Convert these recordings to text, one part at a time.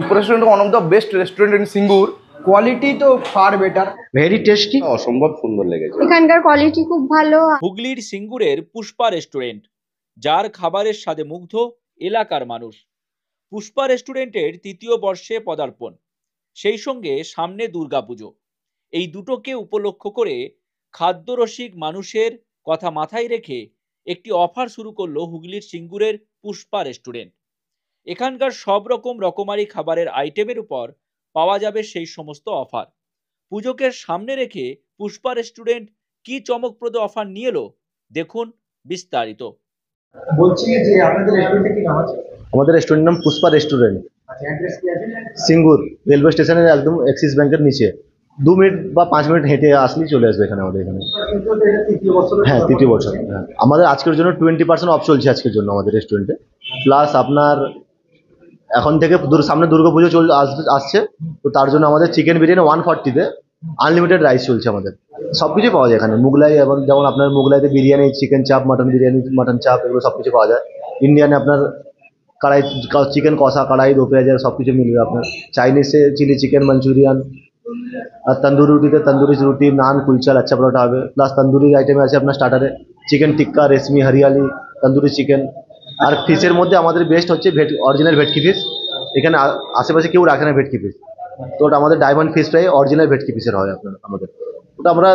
Restaurant one of the best restaurant in Singur. Quality তো far better, very tasty, অসম্ভব সুন্দর লেগেছে। এখানকার কোয়ালিটি খুব ভালো। হুগলির সিঙ্গুরের পুষ্পা রেস্টুরেন্ট, যার খাবারের স্বাদে মুগ্ধ এলাকার মানুষ। পুষ্পা রেস্টুরেন্টের ৩য় বর্ষে পদার্পণ, সেই সঙ্গে সামনে দুর্গাপুজো। এই দুটোকে উপলক্ষ করে খাদ্যরসিক মানুষের কথা মাথায় রেখে একটি অফার শুরু করলো হুগলির সিঙ্গুরের পুষ্পা রেস্টুরেন্ট। এখানকার সব রকমারি খাবারের আইটেমের উপর পাওয়া যাবে সেই সমস্ত অফার। পুজোকে সামনে রেখে পুষ্পা রেস্টুরেন্ট কি চমকপ্রদ অফার নিয়ে এলো, দেখুন বিস্তারিত। বলছি যে আপনাদের রেস্টুরেন্টে কি নাম আছে? আমাদের রেস্টুরেন্টের নাম পুষ্পা রেস্টুরেন্ট, আচ্ছা, অ্যাড্রেস কি আছে? সিঙ্গুর রেলওয়ে স্টেশনের একদম অ্যাক্সিস ব্যাংকের নিচে। 2 মিনিট বা 5 মিনিট হেঁটে আসলেই চলে আসবে এখানে আমাদের এখানে। হ্যাঁ, 3য় বছর। হ্যাঁ, আমাদের আজকের জন্য 20% অফ চলছে আজকের জন্য আমাদের রেস্টুরেন্টে। প্লাস আপনার এখন থেকে সামনে দুর্গাপুজো আসছে, তো তার জন্য আমাদের চিকেন বিরিয়ানি 140-তে আনলিমিটেড রাইস চলছে আমাদের। সব কিছুই পাওয়া যায় এখানে। মুগলাই, এবং যেমন আপনার মুগলাইতে বিরিয়ানি, চিকেন চাপ, মাটন বিরিয়ানি, মাটন চাপ, এগুলো সব কিছু পাওয়া যায়। ইন্ডিয়ানে আপনার কড়াই চিকেন কষা, কড়াই, 2 পেঁয়াজের সব কিছু মিলবে আপনার। চাইনিজে চিলি চিকেন, মাঞ্চুরিয়ান, আর তন্দুরি রুটিতে তন্দুরি রুটি, নান, কুলচা, লাচ্ছা পরোটা হবে। প্লাস তন্দুরি আইটেমে আছে আপনার স্টার্টারে চিকেন টিক্কা, রেশমি, হরিয়ালি, তন্দুরি চিকেন। আর ফিশের মধ্যে আমাদের বেস্ট হচ্ছে অরিজিনাল ভেটকি ফিশ। এখানে আশেপাশে কেউ রাখে না ভেটকি ফিশ, তো ওটা আমাদের ডায়মন্ড ফিশ ফ্রাই অরিজিনাল ভেটকি ফিশের হয় আমাদের। ওটা আমরা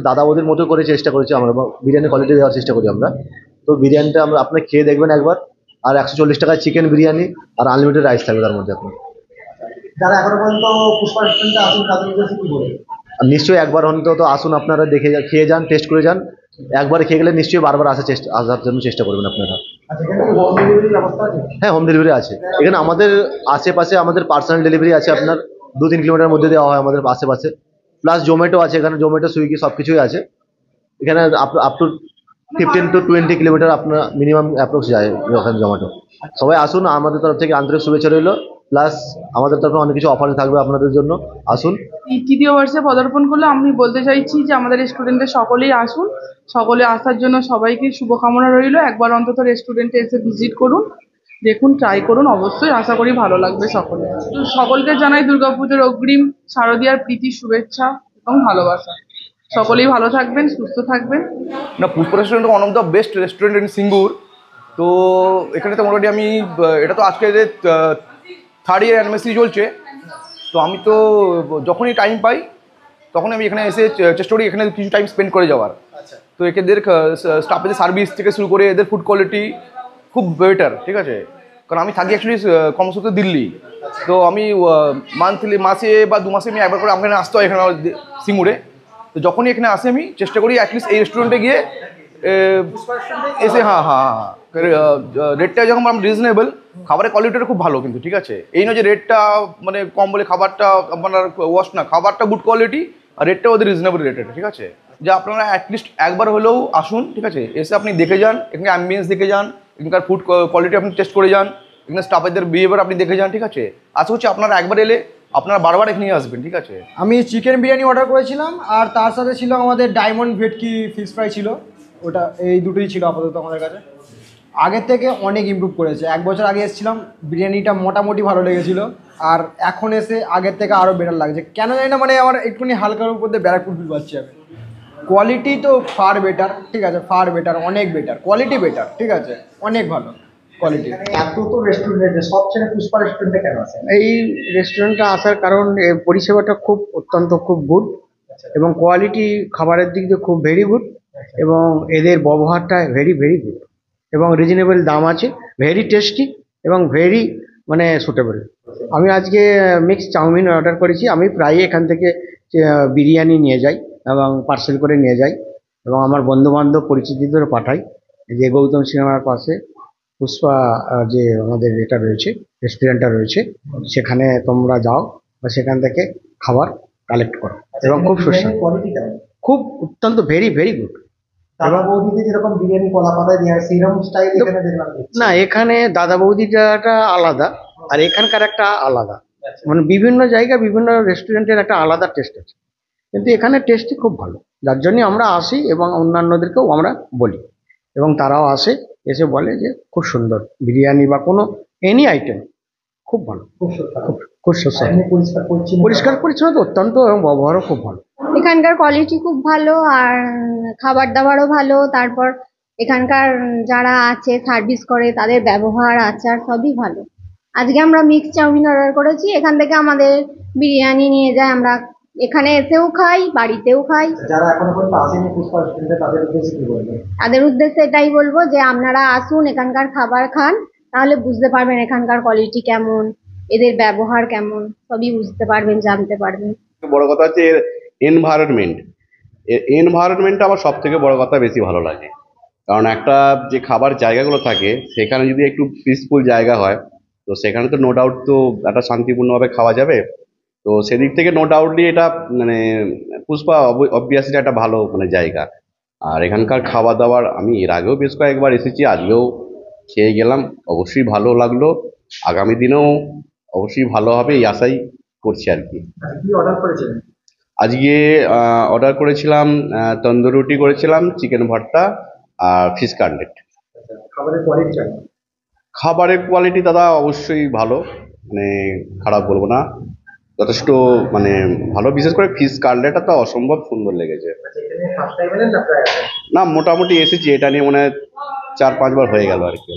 দাদা বৌদির মতো করে চেষ্টা করেছি আমরা, বিরিয়ানি কোয়ালিটি দেওয়ার চেষ্টা করি আমরা। তো বিরিয়ানিটা আমরা আপনি খেয়ে দেখবেন একবার। আর 140 টাকায় চিকেন বিরিয়ানি আর আনলিমিটেড রাইস থাকবে তার মধ্যে আপনার। যারা এখনো পর্যন্ত পুষ্পা রেস্টুরেন্টে আসুন তাদের উদ্দেশ্যে কি বলবেন? নিশ্চয়ই একবার অন্তত আসুন, আপনারা খেয়ে যান, টেস্ট করে যান। একবার খেয়ে গেলে নিশ্চয়ই বারবার আসার জন্য চেষ্টা করবেন আপনারা। আচ্ছা, এখানে কি হোম ডেলিভারির ব্যবস্থা আছে? হ্যাঁ, হোম ডেলিভারি আছে এখানে। আমাদের আশেপাশে আমাদের পার্সোনাল ডেলিভারি আছে আপনার 2-3 কিলোমিটার মধ্যে দেওয়া হয় আমাদের আশেপাশে। প্লাস জোম্যাটো আছে এখানে, জোম্যাটো, সুইগি সব কিছুই আছে এখানে। আপ টু 15 to 20 কিলোমিটার আপনার মিনিমাম অ্যাপ্রক্স যায় ওখানে জোম্যাটো। সবাই আসুন, আমাদের তরফ থেকে আন্তরিক শুভেচ্ছা রইল। প্লাস আমাদের তরফে অনেক কিছু অফার থাকবে আপনাদের জন্য, আসুন। এই ৩য় বর্ষে পদার্পণ করলে আমি বলতে চাইছি যে আমাদের রেস্টুরেন্টে সকলেই আসুন। সকলে আসার জন্য সবাইকে শুভকামনা রইল। একবার অন্তত রেস্টুরেন্টে এসে ভিজিট করুন, দেখুন, ট্রাই করুন। অবশ্যই আশা করি ভালো লাগবে সকলে। সকলকে জানাই দুর্গাপুজোর অগ্রিম শারদীয়ার প্রীতি, শুভেচ্ছা এবং ভালোবাসা। সকলেই ভালো থাকবেন, সুস্থ থাকবেন। না, Pushpa restaurant one of the best restaurant in Singur. তো এখানে তো মোটামুটি আমি, এটা তো আজকে 3rd ইয়ার অ্যানিভার্সারি চলছে। তো আমি তো যখনই টাইম পাই তখনই আমি এখানে এসে চেষ্টা করি এখানে কিছু টাইম স্পেন্ড করে যাওয়ার। তো এদের স্টাফেদের সার্ভিস থেকে শুরু করে এদের ফুড কোয়ালিটি খুব বেটার, ঠিক আছে। কারণ আমি থাকি অ্যাকচুয়ালি কর্মসূত্রে দিল্লি। তো আমি মাসে বা 2 মাসে আমি একবার করে এখানে আসতে হয় এখানে সিঙ্গুরে। তো যখনই এখানে আসে আমি চেষ্টা করি অ্যাটলিস্ট এই রেস্টুরেন্টে গিয়ে এসে, হ্যাঁ, রেটটা যখন রিজনেবল, খাবারের কোয়ালিটিটা খুব ভালো কিন্তু, ঠিক আছে। এই নয় যে রেটটা মানে কম বলে খাবারটা আপনার ওয়াশ না, খাবারটা গুড কোয়ালিটি আর রেটটা ওদের রিজনেবল রেটেড, ঠিক আছে। যে আপনারা অ্যাটলিস্ট একবার হলেও আসুন, ঠিক আছে। এসে আপনি দেখে যান, এখানে অ্যাম্বিয়েন্স দেখে যান, এখানকার ফুড কোয়ালিটি আপনি টেস্ট করে যান, এখানে স্টাফেদের বিহেভিয়ার আপনি দেখে যান, ঠিক আছে। আশা করছি আপনারা একবার এলে আপনারা বারবার এখানে আসবেন, ঠিক আছে। আমি চিকেন বিরিয়ানি অর্ডার করেছিলাম, আর তার সাথে ছিল আমাদের ডায়মন্ড ভেটকি ফিশ ফ্রাই ছিল। ওটা এই দুটোই ছিল আপাতত আমাদের কাছে। আগের থেকে অনেক ইমপ্রুভ করেছে। 1 বছর আগে এসেছিলাম, বিরিয়ানিটা মোটামুটি ভালো লেগেছিল, আর এখন এসে আগের থেকে আরও বেটার লাগছে। কেন জানি না, মানে আমার একটুখানি হালকার উপর দিয়ে ব্যারাকপুর ফিল পাচ্ছি আমি। কোয়ালিটি তো ফার বেটার, ঠিক আছে, ফার বেটার, অনেক বেটার, কোয়ালিটি বেটার, ঠিক আছে, অনেক ভালো কোয়ালিটি। এত তো রেস্টুরেন্টে সবচেয়ে পুষ্পা রেস্টুরেন্টে কেন আছে? এই রেস্টুরেন্টে আসার কারণ পরিষেবাটা খুব খুব গুড, এবং কোয়ালিটি খাবারের দিক দিয়ে খুব ভেরি গুড, এবং এদের ব্যবহারটা ভেরি গুড, এবং রিজনেবল দাম আছে, ভেরি টেস্টি এবং ভেরি সুটেবল। আমি আজকে মিক্স চাউমিন অর্ডার করেছি। আমি প্রায় এখান থেকে বিরিয়ানি নিয়ে যাই এবং পার্সেল করে নিয়ে যাই, এবং আমার বন্ধুবান্ধব পরিচিতদের পাঠাই। যে গৌতম সিনেমার পাশে পুষ্পা যে আমাদের এটা রয়েছে, রেস্টুরেন্টটা রয়েছে, সেখানে তোমরা যাও বা সেখান থেকে খাবার কালেক্ট করো, এবং খুব সুস্বাদু, খুব অত্যন্ত ভেরি গুড। দাদা বৌদিতে যেরকম বিরিয়ানি কলা পাতায় দেওয়া হয় সেইরকম স্টাইল এখানে দেখলাম না, এখানে দাদা বৌদিটা আলাদা, আর এখানকার একটা আলাদা। বিভিন্ন জায়গায় বিভিন্ন রেস্টুরেন্টের একটা আলাদা টেস্ট আছে, কিন্তু এখানে টেস্টই খুব ভালো, যার জন্য আমরা আসি এবং অন্যান্যদেরকেও আমরা বলি, এবং তারাও আসে, এসে বলে যে খুব সুন্দর বিরিয়ানি বা কোনো এনি আইটেম খুব ভালো, খুব সুন্দর। খুব সুস্বাদু। এমনি পরিষ্কার পরিচ্ছন্ন পরিষ্কার পরিচ্ছন্নতা অত্যন্ত এবং ব্যবহারও খুব ভালো। এখানকার কোয়ালিটি খুব ভালো, আর খাবার দাবারও ভালো। তারপর এখানকার যারা আছে সার্ভিস করে তাদের ব্যবহার আচার সবই ভালো। আজকে আমরা মিক্স চাউমিন অর্ডার করেছি, এখান থেকে আমাদের বিরিয়ানি নিয়ে যায়, আমরা এখানে এসেও খাই, বাড়িতেও খাই। যারা এখনো পর্যন্ত আসেনি পুষ্পা রেস্টুরেন্টে তাদের উদ্দেশ্যে কি বলবেন? তাদের উদ্দেশ্যে এটাই বলবো যে আপনারা আসুন, এখানকার খাবার খান, তাহলে বুঝতে পারবেন এখানকার কোয়ালিটি কেমন, এদের ব্যবহার কেমন, সবই বুঝতে পারবেন, জানতে পারবেন। বড় কথা হচ্ছে এর এনভায়রনমেন্ট। এনভায়রনমেন্টটা আমার সব থেকে বড় কথা বেশি ভালো লাগে, কারণ একটা যে খাবার জায়গাগুলো থাকে সেখানে যদি একটু পিসফুল জায়গা হয় তো সেখানে তো নো ডাউট তো একটা শান্তিপূর্ণভাবে খাওয়া যাবে। তো সেদিক থেকে নো ডাউটলি এটা মানে পুষ্পা অবভিয়াসলি একটা ভালো মানে জায়গা। আর এখানকার খাওয়া দাওয়ার আমি এর আগেও বেশ কয়েকবার এসেছি, আজকেও খেয়ে গেলাম, অবশ্যই ভালো লাগলো। আগামী দিনেও অবশ্যই ভালো হবে এই আশাই করছি আর কি। কি অর্ডার করেছিলেন? আজকে অর্ডার করেছিলাম তন্দুরি রুটি করেছিলাম, চিকেন ভর্তা আর ফিশ কাটলেট। খাবারের কোয়ালিটি কেমন? খাবারের কোয়ালিটি দাদা অবশ্যই ভালো, মানে খারাপ বলবো না, যথেষ্ট মানে ভালো। বিশেষ করে ফিশ কাটলেটটা তো অসম্ভব সুন্দর লেগেছে। আচ্ছা, এখানে ফার্স্ট টাইম এলেন না প্রায়? না মোটামুটি এসেছি, এটা নিয়ে মনে হয় 4-5 বার হয়ে গেল আর কি।